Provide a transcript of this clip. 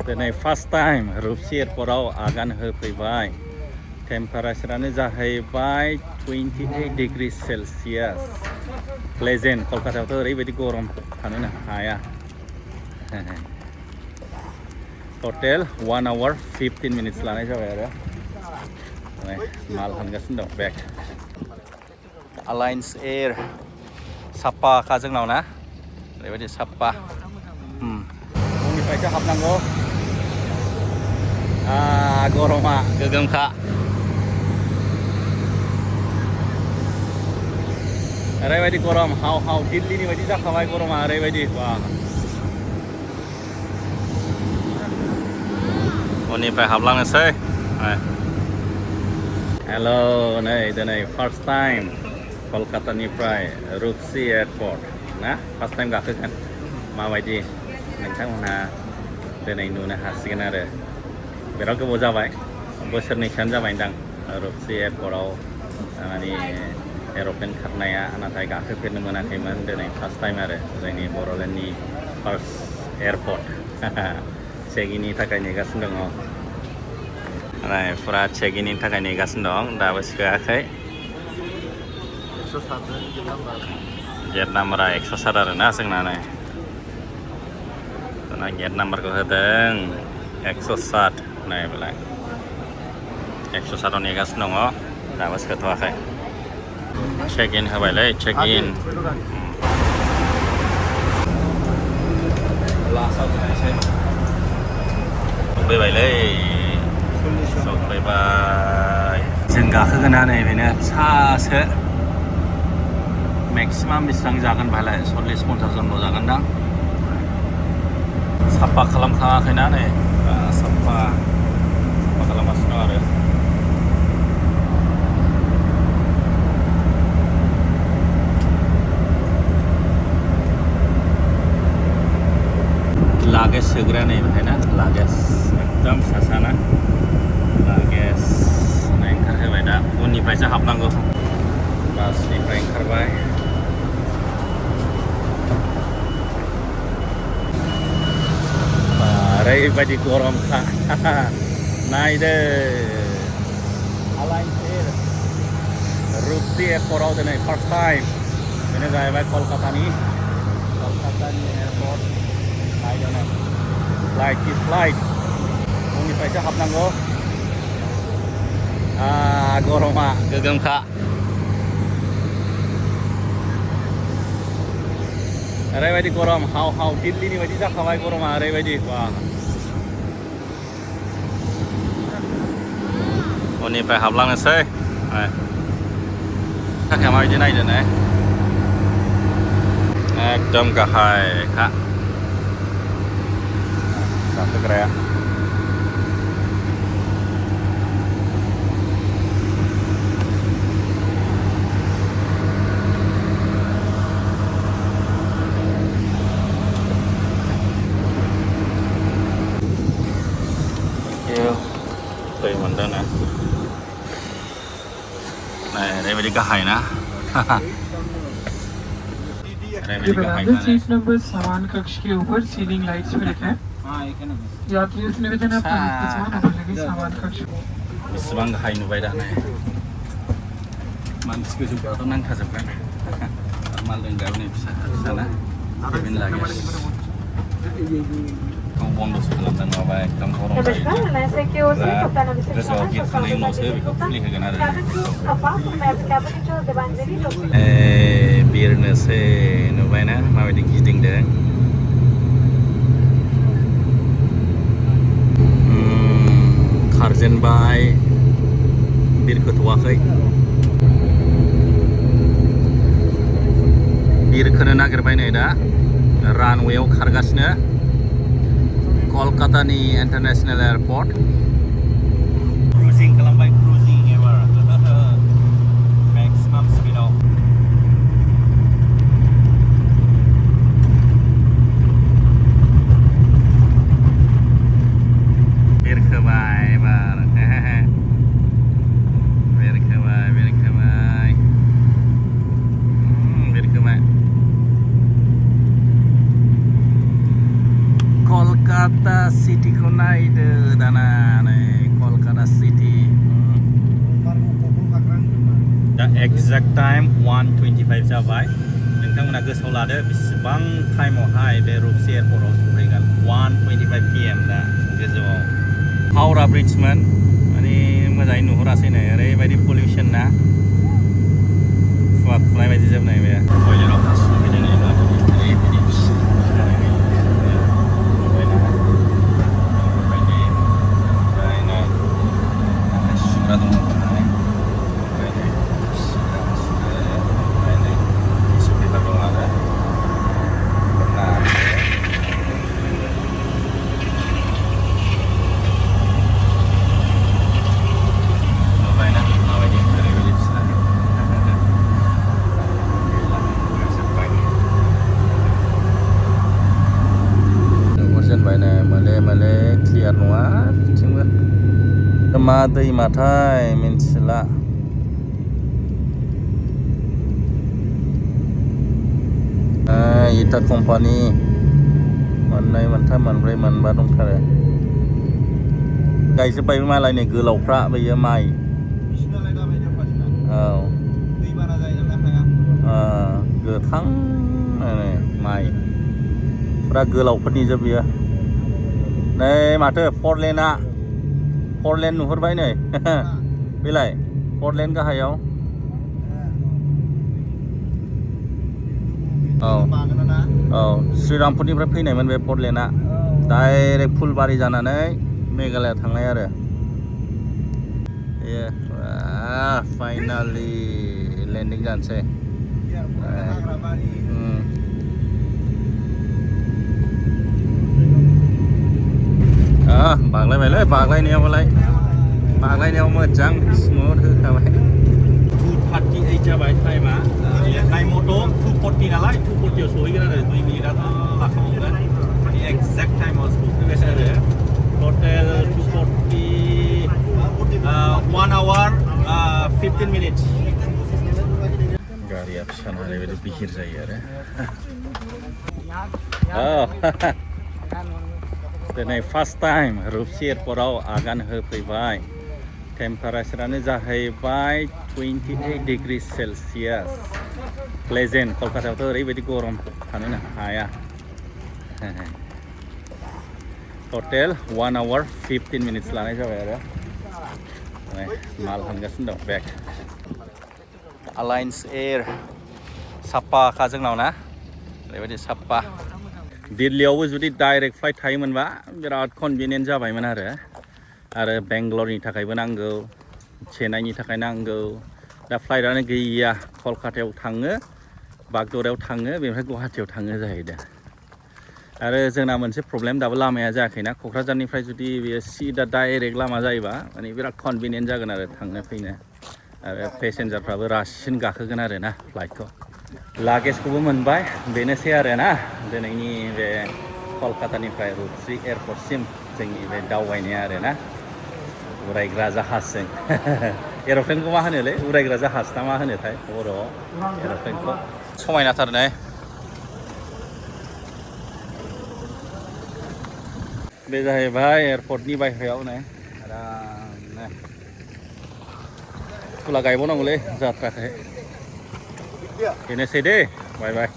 दिनै first time रुपसि एयारपर्टआव आगान होफैबाय। टेम्पारेचारानो जाहैबाय 28 डिग्री सेलसियास। प्लेजेन्ट। कलकातायावथ' ओरैबायदि गरम थानोनो हाया। टटेल 1 hour 15 minutes लानाय जाबाय आरो माल हानगासिनो दं बेग। अलायन्स एयार साफाखा जोंनाव ना, ओरैबायदि साफा। फुंनिफ्रायसो हाबनांगौ। गरमा गोगोमखा। ओरैबायदि गरम हाव हाव दिल्लीनि बायदि जाखाबाय गरमा ओरैबायदि। उननिफ्राय हाबलांनोसै। हेल' नै दिनै फार्स्ट टाइम कलकातानिफ्राय रुपसि एयारपर्ट ना, फार्स्ट टाइम गाखोगोन। माबायदि नोंथांमोनहा दिनै नुनो हासिगोन आरो। बिराद गोबाव जाबाय, बोसोरनैसोआनो जाबायदां रुपसि एयारपर्टआव माने एर'प्लेन खारनाया, नाथाय गाखोफेरनो मोनाखैमोन। दिनै फार्स्ट टाइम आरो जोंनि बर'लेण्डनि फार्स्ट एयारपर्ट। चेक-इननि थाखाय नेगासिनो दङ। फुरा चेक-इननि थाखाय नेगासिनो दं, दाबो सोआखै। गेट नाम्बारा 107 आरो ना जोंना। नै जोंना गेट नाम्बारखौ होदों 107। नायबालाय 107आव नेगासिनो दङ, दाबो सोथ'वाखै। Check-in होबायलै, check-in. सफैबायलै, सफैबाय। जों गाखोगोना नैबेनो फिसासो। मेक्सिमाम बेसेबां जागोन बेहालाय 40-50 जनल' जागोनदां। साफा खालामखाङाखैना, नै साफा खालामगासिनो दं आरो। लागेज सोग्रा नै बेहाय ना, लागेज एकदम फिसासाना लागेज ओंखारहोबाय। दा उननिफ्रायसो हाबनांगौ। बासनिफ्राय ओंखारबाय। ओरैबायदि गरमखा। नायदो अलायन्स एयार रुपसि एयारपर्टआव दिनै फार्स्ट टाइम। बेनो जाहैबाय कलकातानि एयारपर्ट। नायदों फ्लाइट उननिफ्रायसो हाबनांगौ। गरमा गोगोमखा। ओरैबायदि गरम हाव हाव दिल्लीनि बायदि जाखाबाय गरमा ओरैबायदि। उननिफ्राय हाबलांनोसै। थाखाया माबायदि नायदो ने, एकदम गाहायखा गाखोग्राया। दै मोनदों ना, ओरैबायदि गाहाय ना। सीट नंबर सामान कक्ष के ऊपर सीलिंग लाइट्स पे लिखें। यात्रियों से निवेदन है आपका सामान ऊपर लगे सामान कक्ष। बेसेबां गाहाय नुबाय दा, नै मानसि गोजौफ्राथ' नांखाजोबगोन। माल दोनग्रायाव नै फिसा फिसाना केबिन लागेज। बन्दसो खालामदों, माबा एकदम गरम जायोना। गोजौआव बिरखांनायनि उनावसो बेखौ खुलिहोगोन आरो। बिरनोसै नुबायना माबायदि गिदिंदों। खारजेनबाय, बिरखोथ'वाखै। बिरखोनो नागिरबाय नै दा रानवेयाव खारगासिनो। कलकातानि इन्टारनेशनेल एयारपर्ट। क्रुजिं खालामबाय, क्रुजिं एबार मेक्सिमाम स्पिडाव। बिरखोबाय एबार। बिरखोबाय बिरखोबाय। कलकाता सिटीखौ नायदो दाना नै कलकाता सिटी दा एक्जेक्ट टाइम 1:25 जाबाय नोंथांमोना गोसोआव लादो बेसेबां टाइमावहाय बे रुपसि एयारपर्टआव सफैगोन 1:25 PM दा गोजौआव हावड़ा ब्रिड्जमोन माने मोजाङै नुहुरासै नै ओरैबायदि पलिउसन ना खुवा खुनाय बायदि जोबनाय बे टयलेटआव हासुहैदों नै ओरैबायदि सुग्रा दङ क्लियार नङा बिथिंबो मा दैमाथाय मिन्थिला इटा कम्पानि मोननै मोनथाम मोनब्रै मोनबा दंथारो गायजोब्बायबो मालाय नै गोलावफ्रा बैयो माइ औ गोथां माइ फुरा गोलावफोरनि जोब बियो नै माथो फरलेन नुहुरबाय नै बेलाय फरलेन गाहायाव औ श्रीरामपुरनिफ्राय फैनायमोन बे फरलेना डाइरेक्ट फुलबारि जानानै मेघालया थांनाय आरो फाइनालि लेन्डिं जानोसै बाग्लायबायलै बाग्लायनायाव मोजां स्मुथ होखाबाय 2:38 जाबाय टाइमा टाइम मथ' 2:40 नालाय 2:40 सहैगोन आरो 2 मिनिटआथ' लाखाबावगोन माने एक्जेक्ट टाइमाव सफैबाय आरो टटेल 2:40 1 hour 15 minutes गारिया फिसा ना ओरैबायदि बिहिर जायो आरो दिनै फार्स्ट टाइम रुपसि एयारपर्टआव आगान होफैबाय टेम्पारेचारानो जाहैबाय 28 डिग्री सेलसियास प्लेजेन्ट कलकातायावथ' ओरैबायदि गरम थानोनो हाया टटेल 1 hour 15 minutes लानाय जाबाय आरो माल हानगासिनो दं बेग अलायन्स एयार साफाखा जोंनाव ना ओरैबायदि साफा दिल्लीयावबो जुदि डाइरेक्ट फ्लाइट थायोमोनबा बिराद कनभिनियेन्ट जाबायमोन आरो बेंगलरनि थाखायबो नांगौ चेन्नाइनि थाखाय नांगौ दा फ्लाइटआनो गैया कलकातायाव थाङो बागदरायाव थाङो बेनिफ्राय गुवाहाटियाव थाङो जाहैदों आरो जोंना मोनसे प्रब्लेम दाबो लामाया जायाखैना क'क्राझारनिफ्राय जुदि बेयो सिदा डाइरेक्ट लामा जायोबा माने बिराद कनभिनियेन्ट जागोन आरो थांनो फैनो आरो पेसेन्जारफ्राबो रासिन गाखोगोन आरो ना फ्लाइटखौ लागेजखौबो मोनबाय बेनोसै आरो ना दिनैनि बे कलकातानिफ्राय रुपसि एयारपर्टसिम जोंनि बे दावबायनाया आरो ना उरायग्रा जाहाजजों एर'प्लेनखौ मा होनोलै उरायग्रा जाहाज ना मा होनोथाय बर'आव एर'प्लेनखौ समायनाथार नै बे जाहैबाय एयारपर्टनि बायह्रायाव नै आरामनो फुला गायबावनांगौलै जाथ्राखै बेनोसै दे बाय बाय